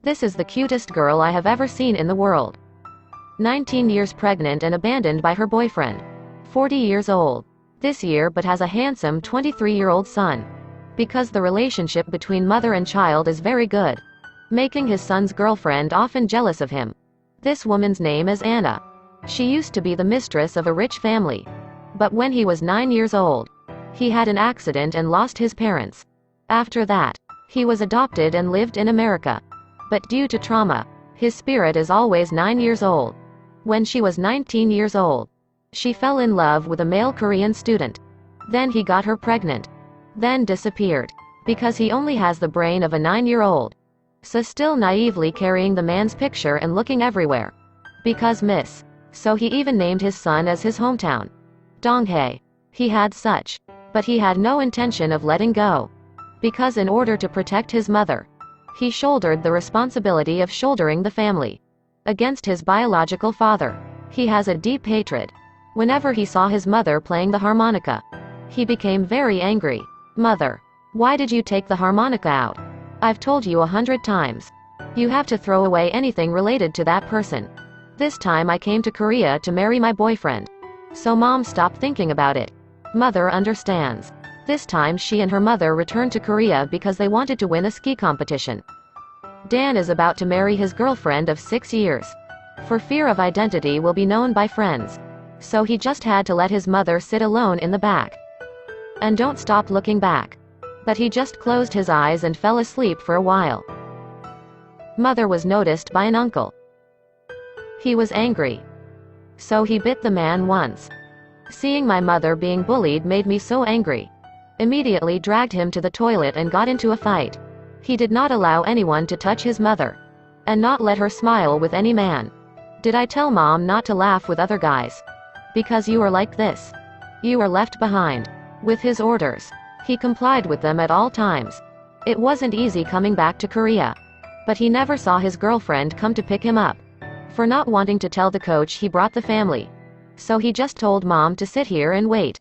This is the cutest girl I have ever seen in the world. 19 years pregnant and abandoned by her boyfriend. 40 years old this year but has a handsome 23-year-old son. Because the relationship between mother and child is very good, making his son's girlfriend often jealous of him. This woman's name is Anna. She used to be the mistress of a rich family. But when he was 9 years old, he had an accident and lost his parents. After that, he was adopted and lived in America. But due to trauma, his spirit is always 9 years old. When she was 19 years old, she fell in love with a male Korean student. Then he got her pregnant. Then disappeared. Because he only has the brain of a 9-year-old. So still naively carrying the man's picture and looking everywhere. Because miss. So he even named his son as his hometown. Donghae. He had such. But he had no intention of letting go. Because in order to protect his mother, he shouldered the responsibility of shouldering the family. Against his biological father, he has a deep hatred. Whenever he saw his mother playing the harmonica, he became very angry. Mother, why did you take the harmonica out? I've told you 100 times. You have to throw away anything related to that person. This time I came to Korea to marry my boyfriend. So mom stopped thinking about it. Mother understands. This time she and her mother returned to Korea because they wanted to win a ski competition. Dan is about to marry his girlfriend of 6 years. For fear of identity will be known by friends. So he just had to let his mother sit alone in the back. And don't stop looking back. But he just closed his eyes and fell asleep for a while. Mother was noticed by an uncle. He was angry. So he bit the man once. Seeing my mother being bullied made me so angry. Immediately dragged him to the toilet and got into a fight. He did not allow anyone to touch his mother. And not let her smile with any man. Did I tell mom not to laugh with other guys? Because you are like this. You are left behind. With his orders, he complied with them at all times. It wasn't easy coming back to Korea. But he never saw his girlfriend come to pick him up. For not wanting to tell the coach he brought the family. So he just told mom to sit here and wait.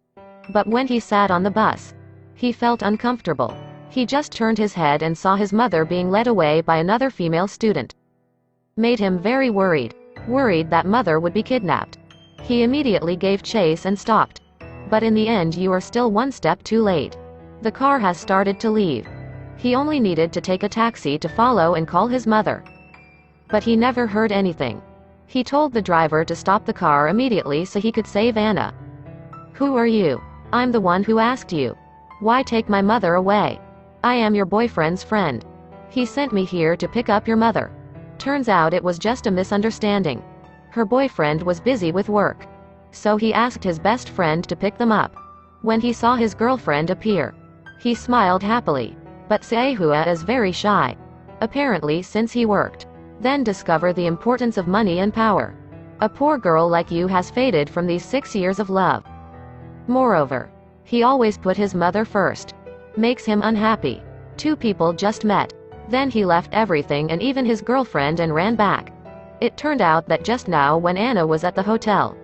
But when he sat on the bus, he felt uncomfortable. He just turned his head and saw his mother being led away by another female student. Made him very worried. Worried that mother would be kidnapped. He immediately gave chase and stopped. But in the end you are still one step too late. The car has started to leave. He only needed to take a taxi to follow and call his mother. But he never heard anything. He told the driver to stop the car immediately so he could save Anna. Who are you? I'm the one who asked you. Why take my mother away? I am your boyfriend's friend. He sent me here to pick up your mother. Turns out it was just a misunderstanding. Her boyfriend was busy with work. So he asked his best friend to pick them up. When he saw his girlfriend appear, he smiled happily. But Sehua is very shy. Apparently since he worked. Then discover the importance of money and power. A poor girl like you has faded from these 6 years of love. Moreover, he always put his mother first. Makes him unhappy. Two people just met. Then he left everything and even his girlfriend and ran back. It turned out that just now when Anna was at the hotel,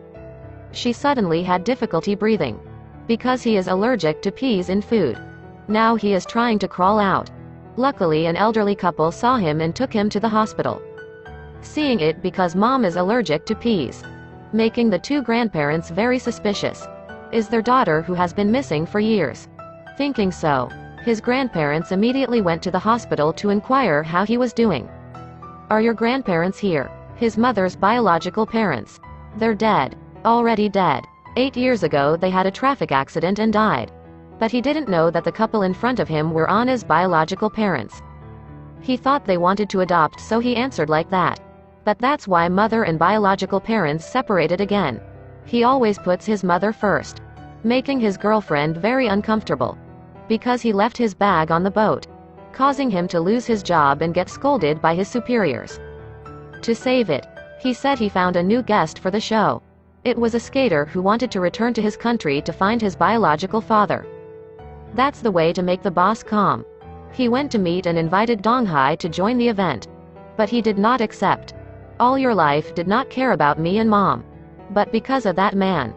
she suddenly had difficulty breathing. Because he is allergic to peas in food. Now he is trying to crawl out. Luckily an elderly couple saw him and took him to the hospital. Seeing it because mom is allergic to peas. Making the two grandparents very suspicious. Is their daughter who has been missing for years. Thinking so, his grandparents immediately went to the hospital to inquire how he was doing. Are your grandparents here? His mother's biological parents. They're dead. Already dead. 8 years ago they had a traffic accident and died. But he didn't know that the couple in front of him were Anna's biological parents. He thought they wanted to adopt so he answered like that. But that's why mother and biological parents separated again. He always puts his mother first. Making his girlfriend very uncomfortable. Because he left his bag on the boat. Causing him to lose his job and get scolded by his superiors. To save it, he said he found a new guest for the show. It was a skater who wanted to return to his country to find his biological father. That's the way to make the boss calm. He went to meet and invited Donghae to join the event. But he did not accept. All your life did not care about me and mom. But because of that man.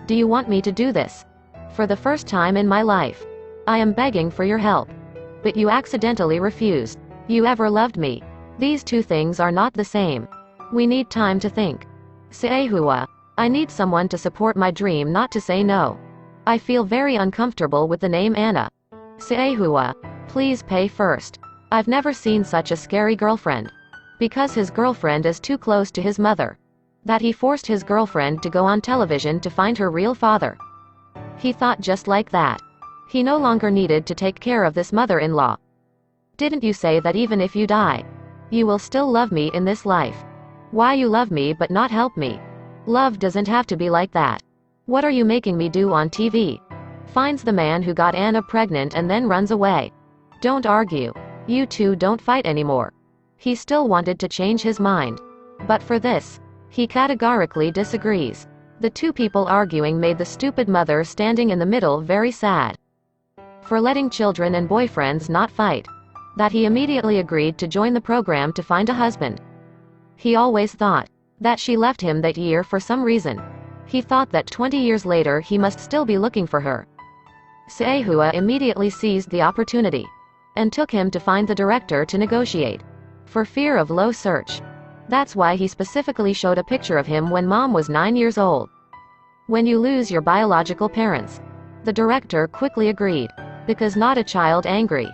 Do you want me to do this? For the first time in my life. I am begging for your help. But you accidentally refused. You ever loved me? These two things are not the same. We need time to think. Saehua. I need someone to support my dream, not to say no. I feel very uncomfortable with the name Anna. Saehua. Please pay first. I've never seen such a scary girlfriend. Because his girlfriend is too close to his mother. That he forced his girlfriend to go on television to find her real father. He thought just like that. He no longer needed to take care of this mother-in-law. Didn't you say that even if you die, you will still love me in this life? Why you love me but not help me? Love doesn't have to be like that. What are you making me do on TV? Finds the man who got Anna pregnant and then runs away. Don't argue. You two don't fight anymore. He still wanted to change his mind. But for this, he categorically disagrees. The two people arguing made the stupid mother standing in the middle very sad. For letting children and boyfriends not fight. That he immediately agreed to join the program to find a husband. He always thought that she left him that year for some reason. He thought that 20 years later he must still be looking for her. Saehua immediately seized the opportunity and took him to find the director to negotiate. For fear of low search. That's why he specifically showed a picture of him when mom was 9 years old. When you lose your biological parents. The director quickly agreed. Because not a child angry.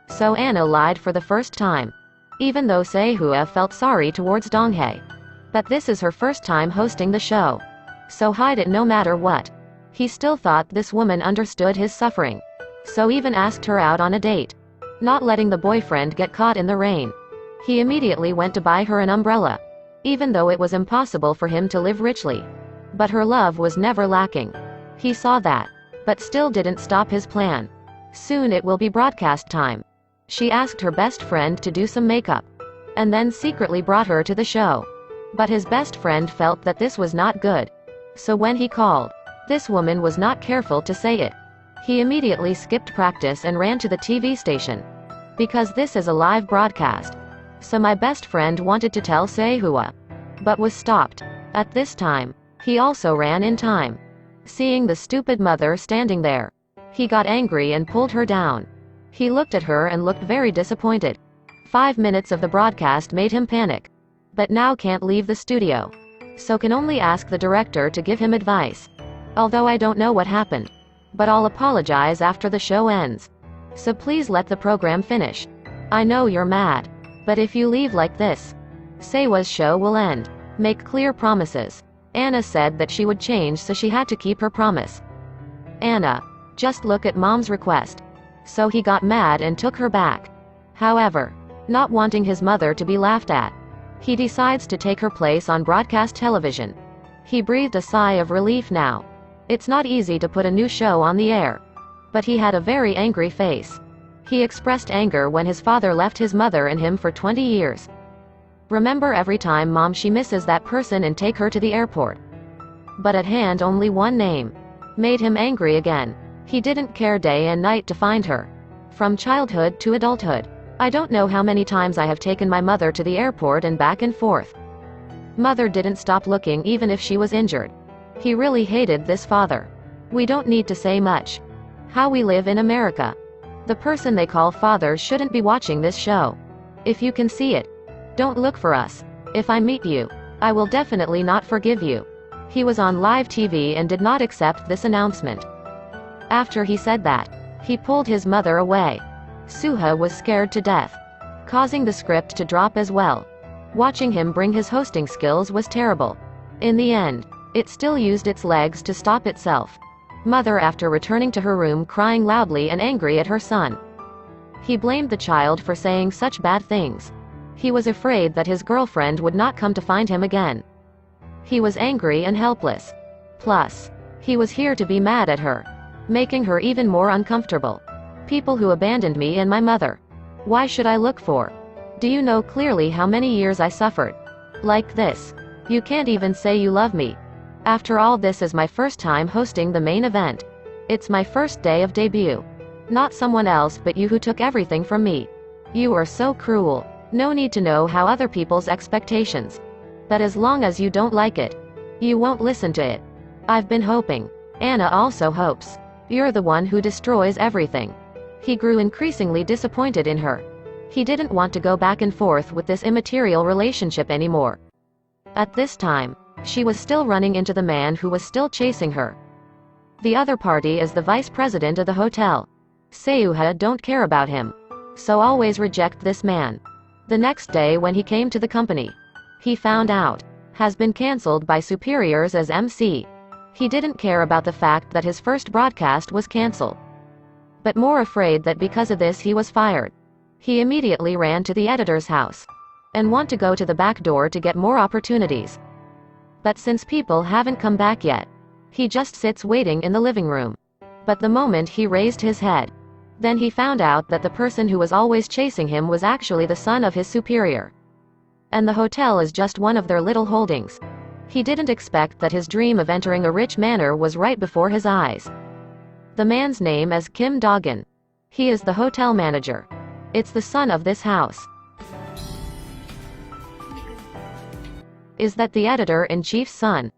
So Anna lied for the first time. Even though Saehua felt sorry towards Donghae. But this is her first time hosting the show. So hide it no matter what. He still thought this woman understood his suffering. So even asked her out on a date. Not letting the boyfriend get caught in the rain. He immediately went to buy her an umbrella. Even though it was impossible for him to live richly. But her love was never lacking. He saw that. But still didn't stop his plan. Soon it will be broadcast time. She asked her best friend to do some makeup. And then secretly brought her to the show. But his best friend felt that this was not good. So when he called, this woman was not careful to say it. He immediately skipped practice and ran to the TV station. Because this is a live broadcast. So my best friend wanted to tell Saehua. But was stopped. At this time, he also ran in time. Seeing the stupid mother standing there. He got angry and pulled her down. He looked at her and looked very disappointed. 5 minutes of the broadcast made him panic. But now can't leave the studio. So can only ask the director to give him advice. Although I don't know what happened. But I'll apologize after the show ends. So please let the program finish. I know you're mad. But if you leave like this, Saehwa's show will end. Make clear promises. Anna said that she would change, so she had to keep her promise. Anna. Just look at mom's request. So he got mad and took her back. However, not wanting his mother to be laughed at, he decides to take her place on broadcast television. He breathed a sigh of relief now. It's not easy to put a new show on the air. But he had a very angry face. He expressed anger when his father left his mother and him for 20 years. Remember every time mom she misses that person and take her to the airport. But at hand only one name. Made him angry again. He didn't care day and night to find her. From childhood to adulthood. I don't know how many times I have taken my mother to the airport and back and forth. Mother didn't stop looking even if she was injured. He really hated this father. We don't need to say much. How we live in America. The person they call father shouldn't be watching this show. If you can see it, don't look for us. If I meet you, I will definitely not forgive you. He was on live TV and did not accept this announcement. After he said that, he pulled his mother away. Suha was scared to death, causing the script to drop as well. Watching him bring his hosting skills was terrible. In the end, it still used its legs to stop itself. Mother after returning to her room crying loudly and angry at her son. He blamed the child for saying such bad things. He was afraid that his girlfriend would not come to find him again. He was angry and helpless. Plus, he was here to be mad at her, making her even more uncomfortable. People who abandoned me and my mother. Why should I look for? Do you know clearly how many years I suffered? Like this. You can't even say you love me. After all, this is my first time hosting the main event. It's my first day of debut. Not someone else but you who took everything from me. You are so cruel. No need to know how other people's expectations. But as long as you don't like it, you won't listen to it. I've been hoping. Anna also hopes. You're the one who destroys everything. He grew increasingly disappointed in her. He didn't want to go back and forth with this immaterial relationship anymore. At this time, she was still running into the man who was still chasing her. The other party is the vice president of the hotel. Seo-ha don't care about him. So always reject this man. The next day when he came to the company, he found out has been cancelled by superiors as MC. He didn't care about the fact that his first broadcast was cancelled, but more afraid that because of this he was fired. He immediately ran to the editor's house and want to go to the back door to get more opportunities. But since people haven't come back yet, he just sits waiting in the living room. But the moment he raised his head, then he found out that the person who was always chasing him was actually the son of his superior. And the hotel is just one of their little holdings. He didn't expect that his dream of entering a rich manor was right before his eyes. The man's name is Kim Dogan. He is the hotel manager. It's the son of this house. Is that the editor-in-chief's son?